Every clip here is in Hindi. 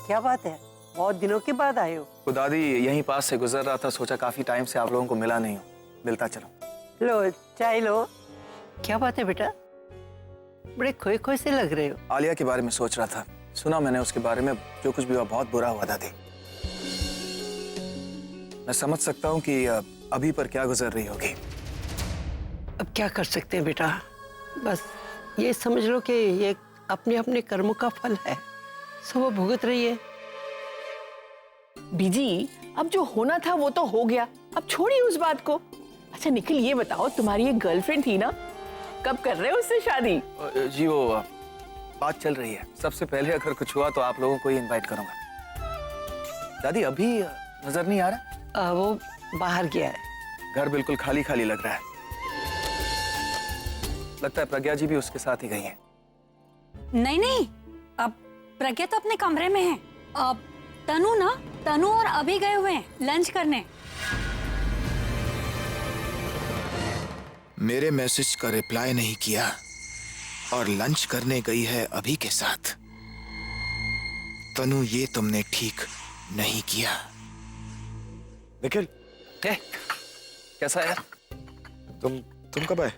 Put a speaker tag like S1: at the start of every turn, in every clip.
S1: क्या बात है, बहुत दिनों के बाद आए हो?
S2: वो दादी यहीं पास से गुजर रहा था, सोचा काफी टाइम से आप लोगों को मिला नहीं हो, मिलता चलो।
S1: लो चाय लो। क्या बात है बेटा, बड़े खोए खोए से लग रहे हो।
S2: आलिया के बारे में सोच रहा था, सुना मैंने उसके बारे में, जो कुछ भी हुआ बहुत बुरा हुआ दादी। मैं समझ सकता हूँ कि अभी पर क्या गुजर रही होगी।
S1: अब क्या कर सकते हैं बेटा, बस ये समझ लो कि ये अपने अपने कर्मों का फल है, सब वो भुगत रही है।
S3: बीजी, अब जो होना था वो तो हो गया, अब छोड़िए उस बात को। अच्छा निखिल, ये बताओ तुम्हारी एक गर्लफ्रेंड थी ना, कब कर रहे हो उससे शादी?
S2: जी वो बात चल रही है, सबसे पहले अगर कुछ हुआ तो आप लोगों को ही इनवाइट करूंगा। दादी अभी नजर नहीं आ रहा?
S1: वो बाहर गया है।
S2: घर बिल्कुल खाली खाली लग रहा है, लगता है प्रज्ञा जी भी उसके साथ ही गई हैं।
S4: नहीं नहीं, अब प्रज्ञा तो अपने कमरे में है। अब तनु और अभी गए हुए हैं लंच करने।
S5: मेरे मैसेज का रिप्लाई नहीं किया और लंच करने गई है अभी के साथ। तनु, ये तुमने ठीक नहीं किया।
S6: निखिल,
S2: कैसा है?
S6: तुम कब आए?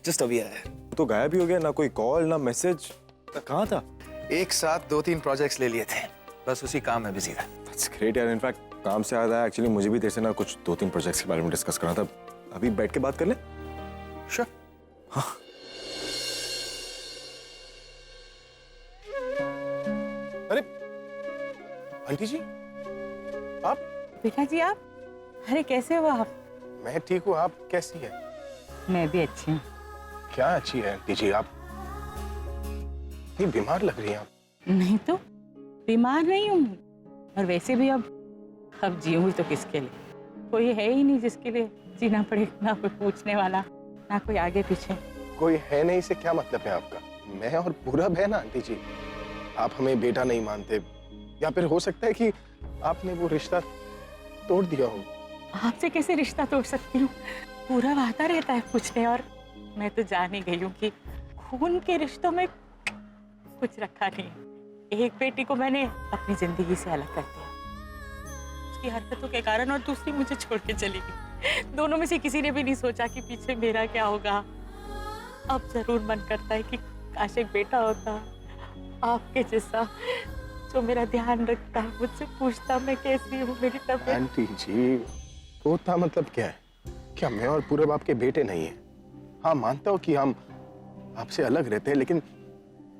S2: जस्ट अभी आया।
S6: तो गायब ही हो गया, ना कोई कॉल ना मैसेज, कहाँ था?
S2: एक साथ 2-3 प्रोजेक्ट्स ले लिए थे, बस उसी काम में बिजी था।
S6: That's great यार, इनफैक्ट काम से याद आया, एक्चुअली मुझे भी तेरे से ना कुछ 2-3 प्रोजेक्ट्स के बारे में डिस्कस करना था। अभी बैठ के बात कर ले।
S2: श्योर।
S6: हाँ। अरे आंटी जी, आप?
S7: बेटा जी आप? अरे कैसे हो आप?
S8: मैं ठीक हूँ, आप कैसी है?
S7: मैं भी अच्छी हूँ।
S8: क्या अच्छी है आंटी जी, आप ये बीमार लग रही हैं आप।
S7: नहीं तो बीमार नहीं हूँ, और वैसे भी अब जीऊंगी तो किसके लिए? कोई है ही नहीं जिसके लिए जीना पड़े, ना कोई पूछने वाला, ना कोई आगे पीछे।
S8: कोई है नहीं से क्या मतलब है आपका? मैं और पूरब है ना आंटी जी। आप हमें बेटा नहीं मानते, या फिर हो सकता है कि आपने वो रिश्ता तोड़ दिया हो।
S7: आपसे कैसे रिश्ता तोड़ सकती हूँ? पूरा आता रहता है पूछने, और मैं तो जान ही गई हूँ कि खून के रिश्तों में कुछ रखा नहीं है। एक बेटी को मैंने अपनी जिंदगी से अलग कर दिया उसकी हरकतों के कारण, और दूसरी मुझे छोड़ के चली गई। दोनों में से किसी ने भी नहीं सोचा कि पीछे मेरा क्या होगा। अब जरूर मन करता है कि काश एक बेटा होता आपके जैसा, जो मेरा ध्यान रखता, मुझसे पूछता मैं कैसी हूँ, मेरी तबीयत।
S8: आंटी जी, होता मतलब क्या है? क्या मैं और पूरब आपके बेटे नहीं है? हाँ मानता हूँ कि हम आपसे अलग रहते हैं,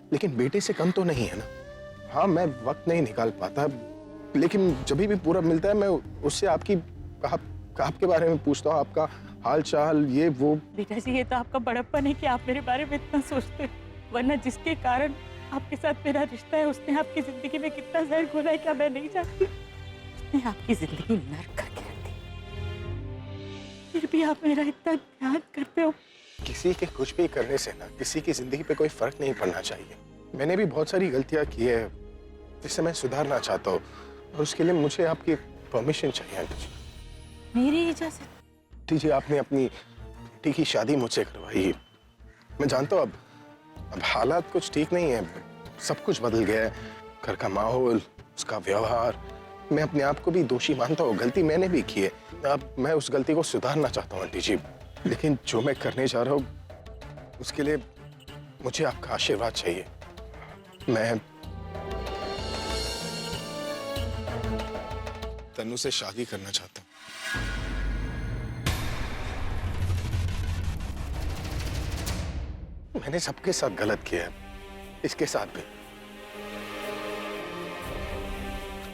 S8: लेकिन बेटे से कम तो नहीं है ना। हाँ मैं वक्त नहीं निकाल पाता, लेकिन जब भी पूरब मिलता है मैं उससे आपके बारे में पूछता हूँ, आपका हाल चाल, ये वो।
S7: बेटा जी, ये तो आपका बड़प्पन है कि आप मेरे बारे में इतना सोचते हैं, वरना जिसके कारण आपके साथ मेरा रिश्ता है उसने आपकी जिंदगी में कितना जहर घोला है क्या मैं नहीं जानती? उसने आपकी जिंदगी नर्क करके रख दी, फिर भी आप मेरा इतना ध्यान करते हो।
S8: किसी के कुछ भी करने से ना किसी की जिंदगी पे कोई फर्क नहीं पड़ना चाहिए। मैंने भी बहुत सारी गलतियां की है जिससे मैं सुधारना चाहता हूँ, और उसके लिए मुझे आपकी परमिशन चाहिए आंटी जी।
S7: मेरी इजाजत?
S8: आंटी जी, आपने अपनी बेटी की शादी मुझसे करवाई। मैं जानता हूँ अब हालात कुछ ठीक नहीं है, सब कुछ बदल गया है, घर का माहौल, उसका व्यवहार। मैं अपने आप को भी दोषी मानता हूँ, गलती मैंने भी की है। अब मैं उस गलती को सुधारना चाहता हूँ आंटी जी, लेकिन जो मैं करने जा रहा हूँ उसके लिए मुझे आपका आशीर्वाद चाहिए। मैं तनु से शादी करना चाहता हूँ। मैंने सबके साथ गलत किया है, इसके साथ भी।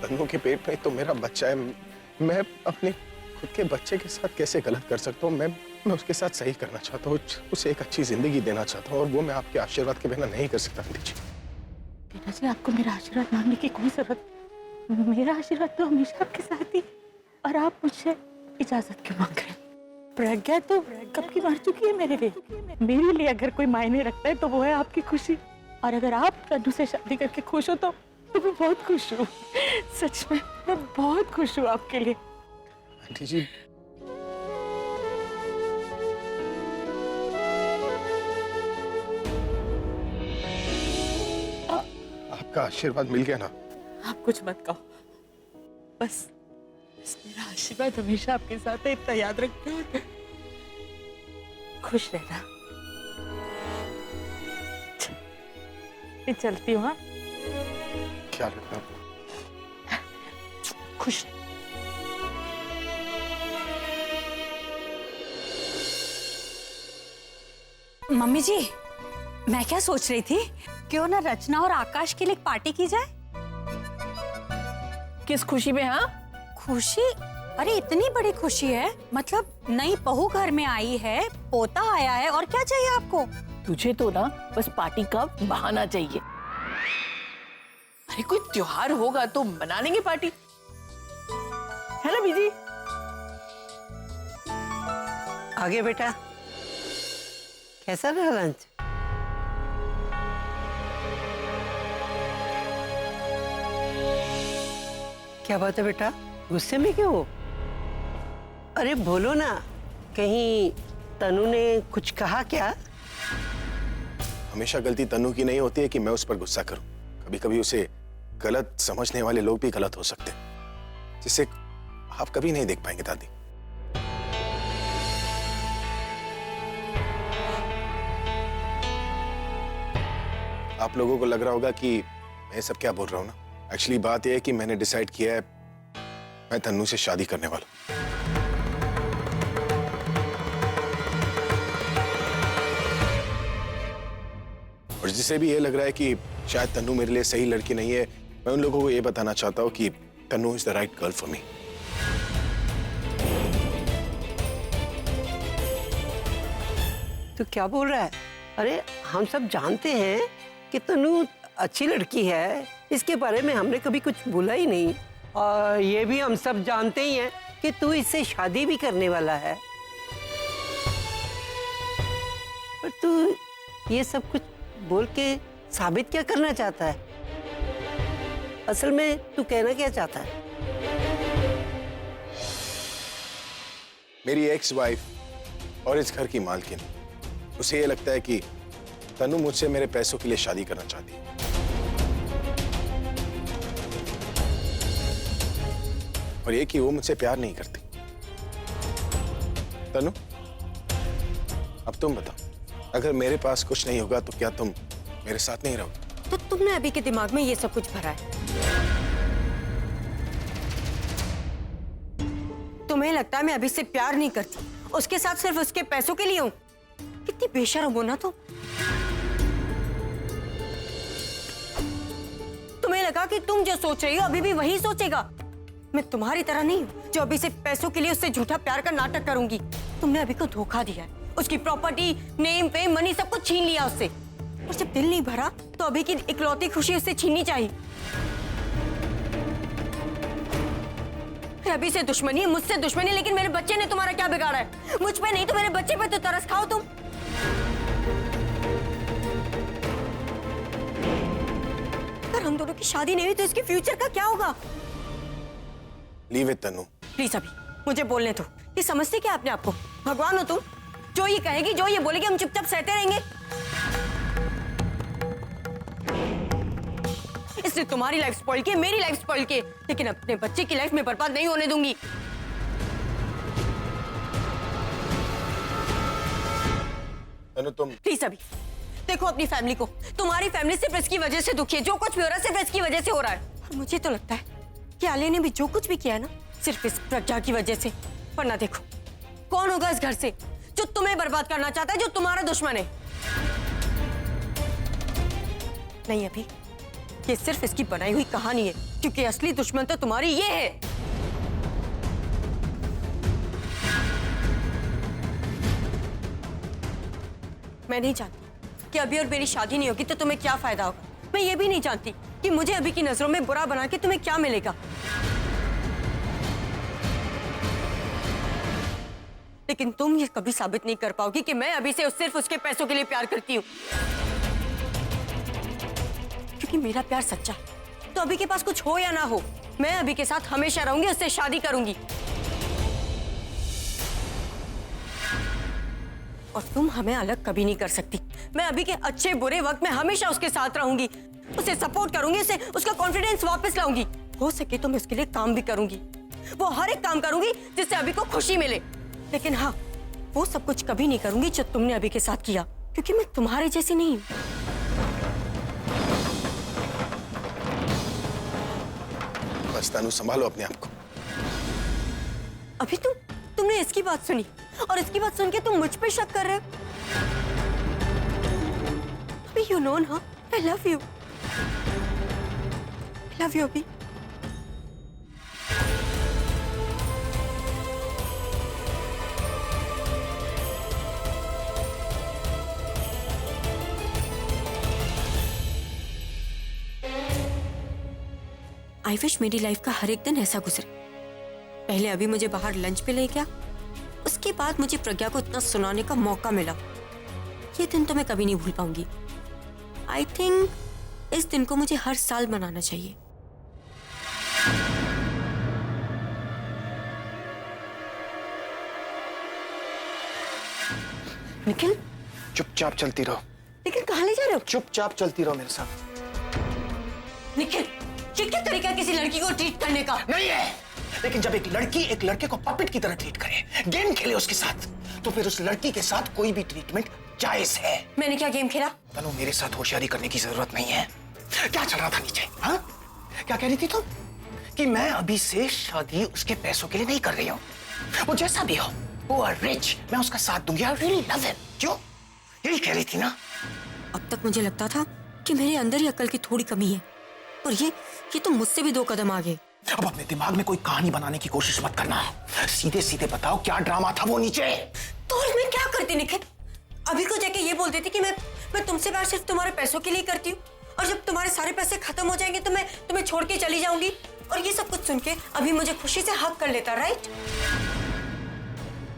S8: तनु के पेट में तो मेरा बच्चा है, मैं अपने खुद के बच्चे के साथ कैसे गलत कर सकता हूँ? मैं उसके साथ सही करना चाहता हूँ, उसे एक अच्छी जिंदगी देना चाहता हूँ, और वो मैं आपके आशीर्वाद के बिना नहीं कर सकता आंटी जी।
S7: बेटा जी, आपको मेरा आशीर्वाद मांगने की कोई जरूरत, मेरा आशीर्वाद तो हमेशा आपके साथ ही, और आप मुझसे इजाजत क्यों मांग रहे हैं? प्रज्ञा तो कब की मर चुकी है मेरे लिए। मेरे लिए अगर कोई मायने रखता है तो वो है आपकी खुशी, और अगर आप तनु से शादी करके खुश हो तो मैं बहुत खुश हूँ। सच में मैं बहुत खुश हूँ आपके लिए।
S8: आंटी जी, आपका आशीर्वाद मिल गया ना,
S7: आप कुछ मत कहो, बस मेरा आशीर्वाद हमेशा आपके साथ है, इतना याद रखना और खुश रहना। मैं चलती हूँ। हाँ,
S8: ख्याल रखना।
S7: खुश रह।
S4: मम्मी जी, मैं क्या सोच रही थी, क्यों ना रचना और आकाश के लिए एक पार्टी की जाए।
S3: किस खुशी में? हाँ,
S4: खुशी? अरे इतनी बड़ी खुशी है, मतलब नई बहू घर में आई है, पोता आया है, और क्या चाहिए आपको?
S3: तुझे तो ना बस पार्टी का बहाना चाहिए। अरे कोई त्योहार होगा तो मना लेंगे पार्टी, है ना बीजी?
S1: आगे बेटा, कैसा रहा लंच? क्या बात है बेटा, गुस्से में क्यों हो? अरे बोलो ना, कहीं तनु ने कुछ कहा क्या?
S8: हमेशा गलती तनु की नहीं होती है कि मैं उस पर गुस्सा करूं। कभी कभी उसे गलत समझने वाले लोग भी गलत हो सकते हैं, जिसे आप कभी नहीं देख पाएंगे दादी। आप लोगों को लग रहा होगा कि मैं सब क्या बोल रहा हूं ना। एक्चुअली बात यह है कि मैंने डिसाइड किया है मैं तन्नू से शादी करने वाला हूं। और जिसे भी ये लग रहा है कि शायद तन्नू मेरे लिए सही लड़की नहीं है, मैं उन लोगों को ये बताना चाहता हूँ कि Tannu is the right girl for me.
S1: तू क्या बोल रहा है? अरे हम सब जानते हैं कि तनु अच्छी लड़की है, इसके बारे में हमने कभी कुछ बोला ही नहीं, और ये भी हम सब जानते ही हैं कि तू इससे शादी भी करने वाला है। पर तू ये सब कुछ बोल के साबित क्या करना चाहता है? असल में तू कहना क्या चाहता है?
S8: मेरी एक्स वाइफ और इस घर की मालकिन, उसे ये लगता है कि तनु मुझसे मेरे पैसों के लिए शादी करना चाहती है। और ये कि वो मुझसे प्यार नहीं करती। तनु, अब तुम बताओ, अगर मेरे पास कुछ नहीं होगा तो क्या तुम मेरे साथ नहीं रहोगे?
S9: तो तुमने अभी के दिमाग में ये सब कुछ भरा है। तुम्हें लगता है मैं अभी से प्यार नहीं करती, उसके साथ सिर्फ उसके पैसों के लिए हूं? कितनी बेशर्म हो ना तुम। तुम्हें लगा कि तुम जो सोच रही हो अभी भी वही सोचेगा। मैं तुम्हारी तरह नहीं हूं जो अभी से पैसों के लिए उससे झूठा प्यार का नाटक करूंगी। तुमने अभी को धोखा दिया है, उसकी प्रॉपर्टी, नेम, फेम, मनी सब कुछ छीन लिया उससे, और जब दिल नहीं भरा तो अभी की इकलौती खुशी उससे छीननी चाहिए। अभी से दुश्मनी है, मुझसे दुश्मनी, लेकिन मेरे बच्चे ने तुम्हारा क्या बिगाड़ा है? मुझ पे नहीं तो मेरे बच्चे पे तो तरस खाओ तुम। अगर हम दोनों की शादी नहीं हुई तो इसके फ्यूचर का क्या होगा?
S8: Leave it Tanu.
S9: प्लीज अभी मुझे बोलने दो। ये समझते क्या अपने आप को? भगवान हो तुम? जो ये कहेगी, जो ये बोलेगी, हम चुपचाप सहते रहेंगे। इसने तुम्हारी लाइफ स्पॉइल की, मेरी लाइफ स्पॉइल की, लेकिन अपने बच्चे की लाइफ में बर्बाद नहीं होने दूंगी।
S8: तनु तुम
S9: प्लीज अभी देखो अपनी फैमिली को। तुम्हारी फैमिली सिर्फ इसकी वजह से दुखी है। जो कुछ भी हो रहा है सिर्फ इसकी वजह से हो रहा है। और मुझे तो लगता है कि आलिया ने भी जो कुछ भी किया है ना, सिर्फ इस प्रज्ञा की वजह से। वरना देखो कौन होगा इस घर से जो तुम्हें बर्बाद करना चाहता है, जो तुम्हारा दुश्मन है। नहीं अभी, ये सिर्फ इसकी बनाई हुई कहानी है, क्योंकि असली दुश्मन तो तुम्हारी ये है। मैं नहीं जानती कि अभी और मेरी शादी नहीं होगी तो तुम्हें क्या फायदा होगा। मैं ये भी नहीं जानती कि मुझे अभी की नजरों में बुरा बना के तुम्हें क्या मिलेगा। लेकिन तुम ये कभी साबित नहीं कर पाओगी कि मैं अभी से सिर्फ उसके पैसों के लिए प्यार करती हूँ, क्योंकि मेरा प्यार सच्चा है। तो अभी के पास कुछ हो या ना हो, मैं अभी के साथ हमेशा रहूंगी, उससे शादी करूंगी। और तुम हमें अलग कभी नहीं कर सकती। मैं अभी के अच्छे बुरे वक्त में हमेशा उसके साथ रहूंगी। उसे सपोर्ट करूंगी, उसे उसका कॉन्फिडेंस वापस लाऊंगी। हो सके तो मैं उसके लिए काम भी करूंगी, वो हर एक काम करूंगी जिससे अभी को खुशी मिले। लेकिन हाँ, वो सब कुछ कभी नहीं करूंगी जो तुमने अभी के साथ किया, क्योंकि मैं तुम्हारे जैसी नहीं हूं।
S8: बस तनु, संभालो अपने आप को।
S9: अभी तुमने इसकी बात सुनी और इसकी बात सुन के तुम मुझ पे शक कर रहे हो। अभी यू नो ना, I love you. I love you अभी। आई विश मेरी लाइफ का हर एक दिन ऐसा गुजरे। पहले अभी मुझे बाहर लंच पे ले गया, उसके बाद मुझे प्रज्ञा को इतना सुनाने का मौका मिला। ये दिन तो मैं कभी नहीं भूल पाऊंगी। आई थिंक इस दिन को मुझे हर साल मनाना चाहिए। निखिल,
S8: चुपचाप चलती रहो।
S9: लेकिन कहाँ ले जा रहे हो?
S8: चुपचाप चलती रहो मेरे साथ।
S9: निखिल, ये क्या तरीका है किसी लड़की को ट्रीट करने का?
S5: नहीं है, लेकिन जब एक लड़की एक लड़के को पपेट की तरह ट्रीट करे, गेम खेले उसके साथ, तो फिर उस लड़की के साथ कोई भी ट्रीटमेंट जायज है।
S9: मैंने क्या गेम खेला?
S5: तनु, मेरे साथ होशियारी करने की जरूरत नहीं है। क्या चल रहा था नीचे? हाँ, क्या कह रही थी तुम? कि मैं अभी से शादी उसके पैसों के लिए नहीं कर रही हूँ। वो जैसा भी हो, वो रिच, मैं उसका साथ दूंगी। I really love him. क्यों? यही कह रही थी ना?
S9: अब तक मुझे लगता था कि मेरे अंदर ही अक्ल की थोड़ी कमी है, और ये तो मुझसे भी 2 कदम आगे।
S5: अब अपने दिमाग में कोई कहानी बनाने की कोशिश मत करना। सीधे सीधे बताओ, क्या ड्रामा था वो नीचे?
S9: तो और मैं क्या करती निखिल? अभी को जाके ये बोल देती कि मैं तुमसे प्यार सिर्फ तुम्हारे पैसों के लिए करती हूँ, और जब तुम्हारे सारे पैसे खत्म हो जाएंगे तो मैं तुम्हें छोड़ के चली जाऊंगी। और ये सब कुछ सुन के अभी मुझे खुशी से हक कर लेता, राइट?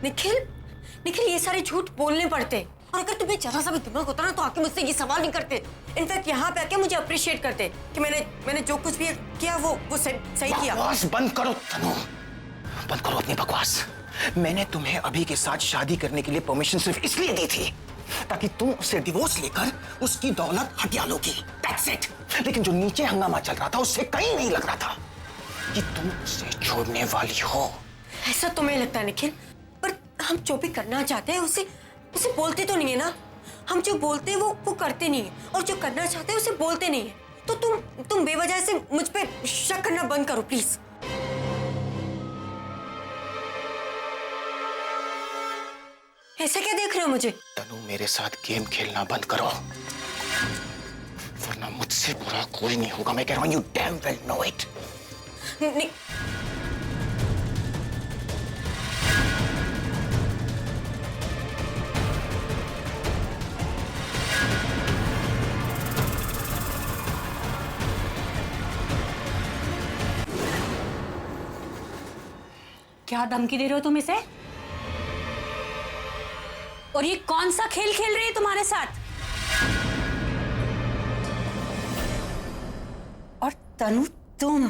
S9: निखिल, ये सारे झूठ बोलने पड़ते, और अगर तुम्हें जरा सा भी दिमाग होता ना तो आके मुझसे ये सवाल नहीं करते। इनफैक्ट यहाँ पे आके मुझे अप्रिशिएट करते कि मैंने जो कुछ भी किया वो सही किया।
S5: बकवास बंद करो तनु, बंद करो अपनी बकवास। मैंने तुम्हें अभी के साथ शादी करने के लिए परमिशन सिर्फ इसलिए दी थी ताकि तुम उससे डिवोर्स लेकर उसकी दौलत हटिया लोगी। That's it। लेकिन जो नीचे हंगामा चल रहा था उससे कहीं नहीं लग रहा था कि तुम उसे छोड़ने वाली हो।
S9: ऐसा तुम्हें लगता है निखिल, पर हम जो भी करना चाहते हैं उसे बोलते तो नहीं है ना। हम जो बोलते हैं वो करते नहीं है, और जो करना चाहते हैं उसे बोलते नहीं है। तो तुम बेवजह से मुझ पे शक करना बंद करो प्लीज। ऐसा क्या देख रहे हो मुझे?
S5: तनु, मेरे साथ गेम खेलना बंद करो, वरना मुझसे बुरा कोई नहीं होगा। मैं कह रहा हूं, you damn well know it.
S4: क्या धमकी दे रहे हो तुम इसे? और ये कौन सा खेल खेल रही है तुम्हारे साथ? और तनु, तुम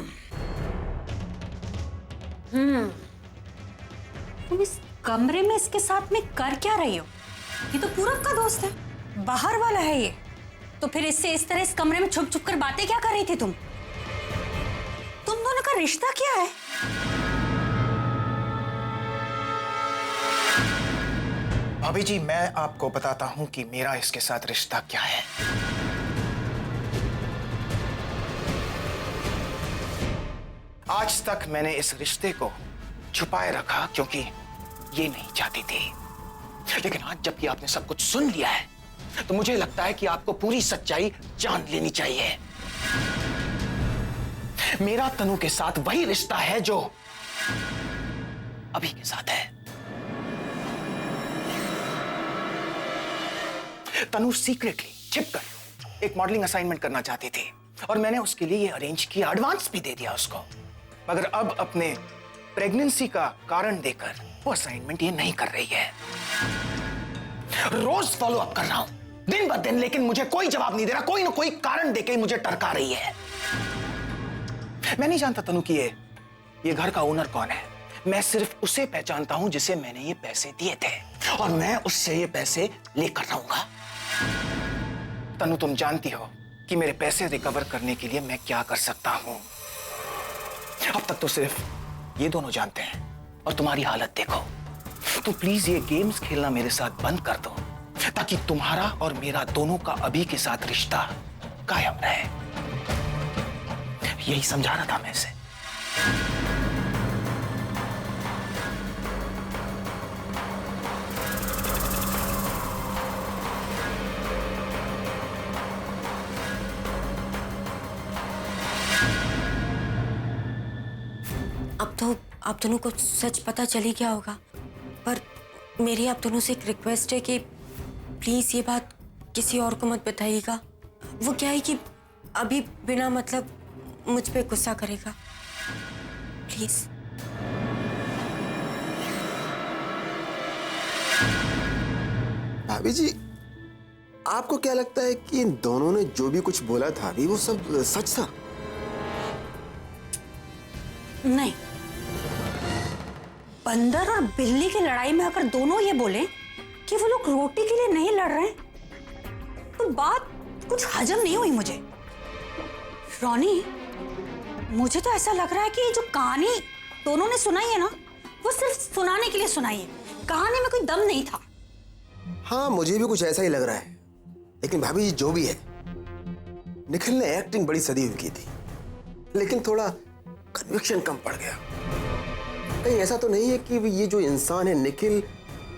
S4: इस कमरे में इसके साथ में कर क्या रही हो? ये तो पूरब का दोस्त है, बाहर वाला है ये। तो फिर इससे इस तरह इस कमरे में छुप छुप कर बातें क्या कर रही थी तुम? तुम दोनों का रिश्ता क्या है?
S5: भाभी जी, मैं आपको बताता हूं कि मेरा इसके साथ रिश्ता क्या है। आज तक मैंने इस रिश्ते को छुपाए रखा क्योंकि ये नहीं चाहती थी, लेकिन आज जबकि आपने सब कुछ सुन लिया है तो मुझे लगता है कि आपको पूरी सच्चाई जान लेनी चाहिए। मेरा तनु के साथ वही रिश्ता है जो अभी के साथ है। तनु सीक्रेटली छिपकर एक मॉडलिंग असाइनमेंट करना चाहती थी, और मैंने उसके लिए ये अरेंज किया, एडवांस भी दे दिया उसको। मगर अब अपने प्रेगनेंसी का कारण देकर वो असाइनमेंट ये नहीं कर रही है। रोज फॉलो अप कर रहा हूं दिन ब दिन, लेकिन मुझे कोई जवाब नहीं दे रहा। कोई ना कोई कारण देके मुझे टरका रही है। मैं नहीं जानता तनु कि ये घर का ओनर कौन है। मैं सिर्फ उसे पहचानता हूं जिसे मैंने ये पैसे दिए थे, और मैं उससे ये पैसे लेकर रहूंगा। तनु, तुम जानती हो कि मेरे पैसे रिकवर करने के लिए मैं क्या कर सकता हूं। अब तक तो सिर्फ ये दोनों जानते हैं और तुम्हारी हालत देखो। तो प्लीज ये गेम्स खेलना मेरे साथ बंद कर दो, ताकि तुम्हारा और मेरा दोनों का अभी के साथ रिश्ता कायम रहे। यही समझा रहा था मैं इसे।
S9: अब तो आप दोनों को सच पता चल ही गया होगा, पर मेरी आप दोनों से एक रिक्वेस्ट है कि प्लीज ये बात किसी और को मत बताइएगा। वो क्या है कि अभी बिना मतलब मुझ पे गुस्सा करेगा, प्लीज।
S10: भाभी जी, आपको क्या लगता है कि इन दोनों ने जो भी कुछ बोला था अभी वो सब सच था?
S4: नहीं, बंदर और बिल्ली की लड़ाई में अगर दोनों ये बोले कि वो लोग रोटी के लिए नहीं लड़ रहे, तो बात कुछ हजम नहीं हुई मुझे। रोनी, मुझे तो ऐसा लग रहा है कि ये जो कहानी दोनों ने सुनाई है ना, वो सिर्फ सुनाने के लिए सुनाई है। कहानी में कोई दम नहीं था।
S10: हाँ, मुझे भी कुछ ऐसा ही लग रहा है। लेकिन भाभी जी, जो भी है, निखिल ने एक्टिंग बड़ी सदी हुई की थी, लेकिन थोड़ा कन्विक्शन कम पड़ गया। कहीं ऐसा तो नहीं है कि ये जो इंसान है निखिल,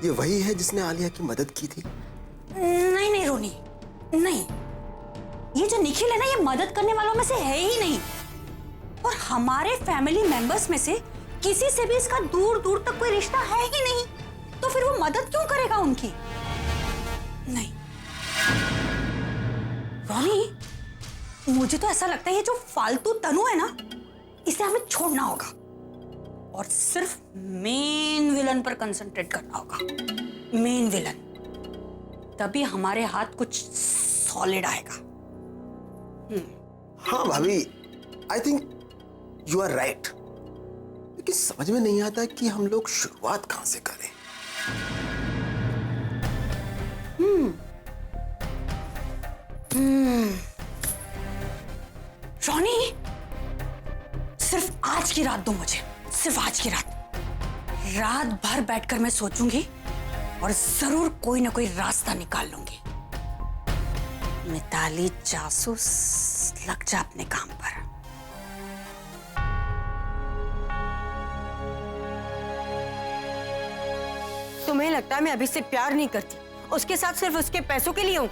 S10: ये वही है जिसने आलिया की मदद की थी?
S4: नहीं नहीं रोनी, नहीं, ये जो निखिल है ना, ये मदद करने वालों में से है ही नहीं। और हमारे फैमिली मेंबर्स में से किसी से भी इसका दूर दूर तक कोई रिश्ता है ही नहीं, तो फिर वो मदद क्यों करेगा उनकी? नहीं रोनी, मुझे तो ऐसा लगता है ये जो फालतू तनु है ना, इसे हमें छोड़ना होगा और सिर्फ मेन विलन पर कंसंट्रेट करना होगा। मेन विलन, तभी हमारे हाथ कुछ सॉलिड आएगा।
S10: हाँ भाभी, I think you are right. लेकिन समझ में नहीं आता कि हम लोग शुरुआत कहां से करें।
S4: रोनी, सिर्फ आज की रात दो मुझे, सिर्फ आज की रात। रात भर बैठकर मैं सोचूंगी और जरूर कोई ना कोई रास्ता निकाल लूंगी। मिताली जासूस, लग जा अपने काम पर।
S9: तुम्हें लगता है मैं अभी से प्यार नहीं करती, उसके साथ सिर्फ उसके पैसों के लिए हूँ?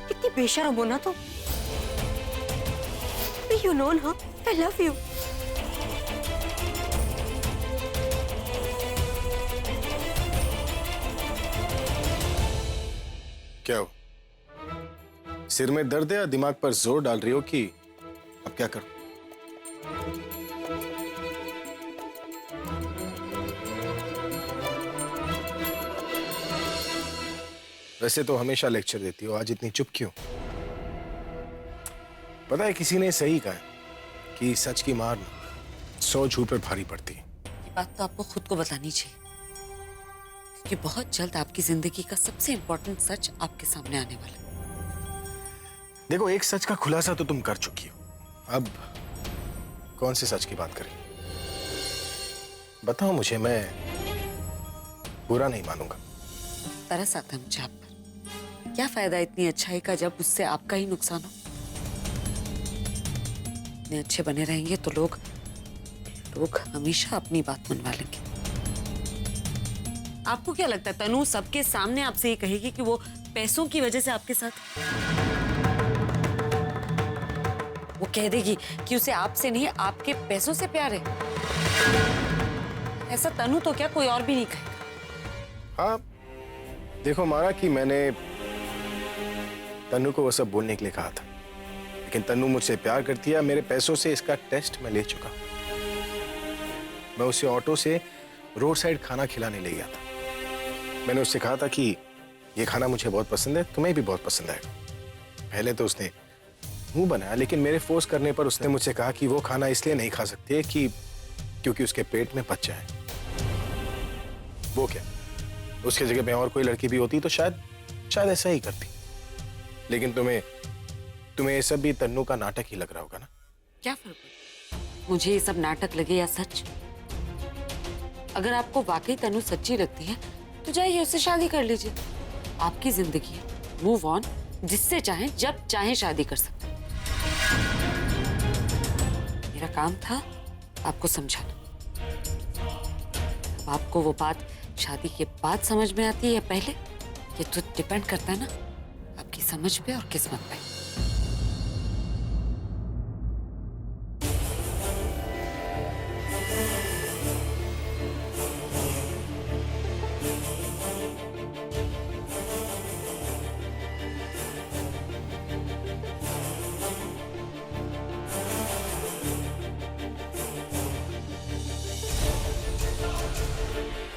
S9: कितनी बेशर्म हो ना तुम। You know ना, I love you.
S8: क्या हो? सिर में दर्द है या दिमाग पर जोर डाल रही हो कि अब क्या करूं? वैसे तो हमेशा लेक्चर देती हो, आज इतनी चुप क्यों? पता है, किसी ने सही कहा है कि सच की मार 100 झूठ पर भारी पड़ती है।
S11: ये बात तो आपको खुद को बतानी चाहिए, क्योंकि बहुत जल्द आपकी जिंदगी का सबसे इम्पोर्टेंट सच आपके सामने आने वाला है।
S8: देखो, एक सच का खुलासा तो तुम कर चुकी हो, अब कौन से सच की बात करें? बताओ मुझे, मैं बुरा नहीं मानूंगा।
S11: तरस आता है मुझे आप पर। क्या फायदा इतनी अच्छाई का जब उससे आपका ही नुकसान हो? इतने अच्छे बने रहेंगे तो लोग हमेशा अपनी बात मनवा लेंगे। आपको क्या लगता है तनु सबके सामने आपसे ये कहेगी कि वो पैसों की वजह से आपके साथ? वो कह देगी कि उसे आपसे नहीं आपके पैसों से प्यार है? ऐसा तनु तो क्या कोई और भी नहीं कहेगा।
S8: हाँ, देखो माना कि मैंने तनु को वो सब बोलने के लिए कहा था, लेकिन तनु मुझसे प्यार करती है। मेरे पैसों से इसका टेस्ट मैं ले चुका हूं। मैं उसे ऑटो से रोड साइड खाना खिलाने ले गया था। मैंने उससे कहा था कि ये खाना मुझे बहुत पसंद है, तुम्हें भी बहुत पसंद आएगा। पहले तो उसने मुंह बनाया, लेकिन मेरे फोर्स करने पर उसने मुझसे कहा कि वो खाना इसलिए नहीं खा सकती है क्योंकि उसके पेट में बच्चा है। वो क्या, उसके जगह पे और कोई लड़की भी होती तो शायद ऐसा ही करती। लेकिन तुम्हें तुम्हें ये सब भी तन्नू का नाटक ही लग रहा होगा ना?
S11: क्या फर्क पड़ता? मुझे ये सब नाटक लगे या सच, अगर आपको वाकई तनु सच्ची लगती है तो जाइए उससे शादी कर लीजिए। आपकी जिंदगी है, मूव ऑन, जिससे चाहे जब चाहे शादी कर सकते हैं। मेरा काम था आपको समझाना। अब आपको वो बात शादी के बाद समझ में आती है या पहले, ये तो डिपेंड करता है ना आपकी समझ पे और किस्मत पे।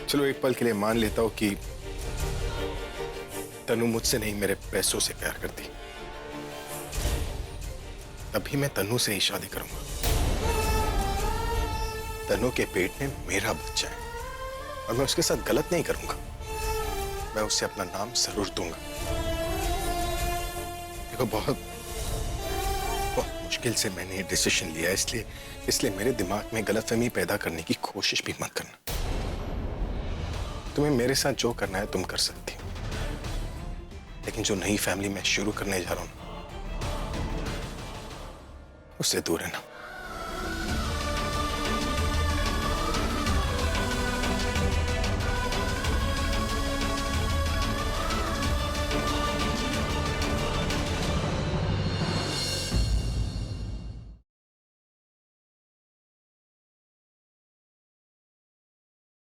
S8: चलो एक पल के लिए मान लेता हूं कि तनु मुझसे नहीं मेरे पैसों से प्यार करती, तभी मैं तनु से ही शादी करूंगा। तनु के पेट में मेरा बच्चा है और मैं उसके साथ गलत नहीं करूंगा। मैं उसे अपना नाम जरूर दूंगा। देखो बहुत मुश्किल से मैंने ये डिसीजन लिया, इसलिए मेरे दिमाग में गलतफहमी पैदा करने की कोशिश भी मत करना। तुम्हें मेरे साथ जो करना है तुम कर सकती हो, लेकिन जो नई फैमिली मैं शुरू करने जा रहा हूं उससे दूर रहना।